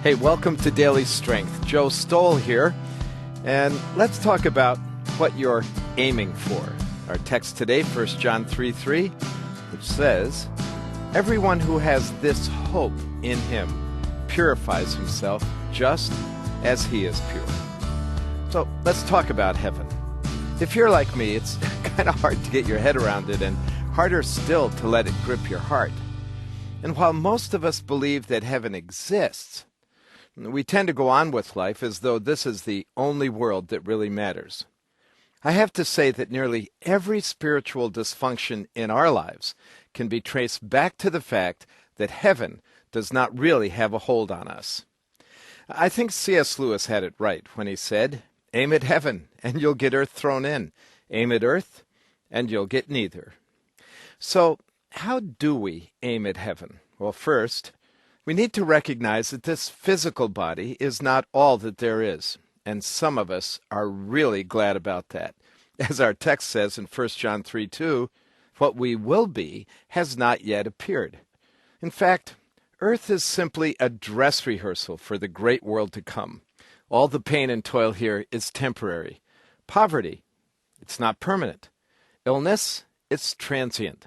Hey, welcome to Daily Strength. Joe Stowell here, and let's talk about what you're aiming for. Our text today, 1 John 3:3, which says, "Everyone who has this hope in him purifies himself just as he is pure." So let's talk about heaven. If you're like me, it's kind of hard to get your head around it, and harder still to let it grip your heart. And while most of us believe that heaven exists, we tend to go on with life as though this is the only world that really matters. I have to say that nearly every spiritual dysfunction in our lives can be traced back to the fact that heaven does not really have a hold on us. I think C.S. Lewis had it right when he said, "Aim at heaven and you'll get earth thrown in. Aim at earth and you'll get neither." So how do we aim at heaven? Well, first, we need to recognize that this physical body is not all that there is, and some of us are really glad about that. As our text says in 1 John 3:2, what we will be has not yet appeared. In fact, earth is simply a dress rehearsal for the great world to come. All the pain and toil here is temporary. Poverty, it's not permanent. Illness, it's transient.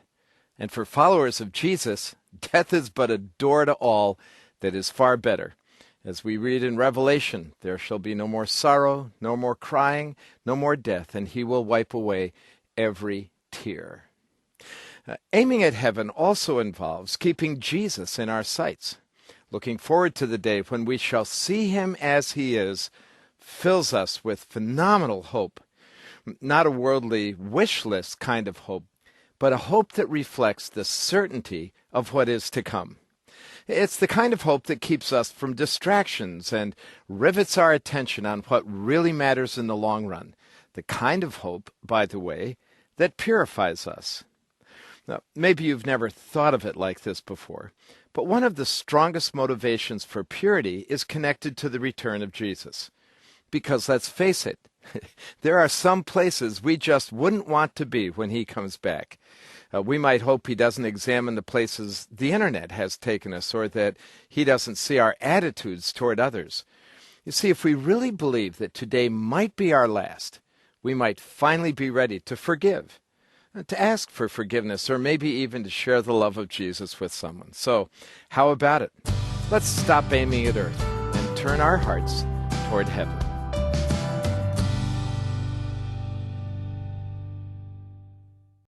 And for followers of Jesus, death is but a door to all that is far better. As we read in Revelation, there shall be no more sorrow, no more crying, no more death, and he will wipe away every tear. Aiming at heaven also involves keeping Jesus in our sights. Looking forward to the day when we shall see him as he is fills us with phenomenal hope. Not a worldly wish list kind of hope, but a hope that reflects the certainty of what is to come. It's the kind of hope that keeps us from distractions and rivets our attention on what really matters in the long run. The kind of hope, by the way, that purifies us. Now, maybe you've never thought of it like this before, but one of the strongest motivations for purity is connected to the return of Jesus. Because let's face it, there are some places we just wouldn't want to be when he comes back. We might hope he doesn't examine the places the internet has taken us, or that he doesn't see our attitudes toward others. You see, if we really believe that today might be our last, we might finally be ready to forgive, to ask for forgiveness, or maybe even to share the love of Jesus with someone. So, how about it? Let's stop aiming at earth and turn our hearts toward heaven.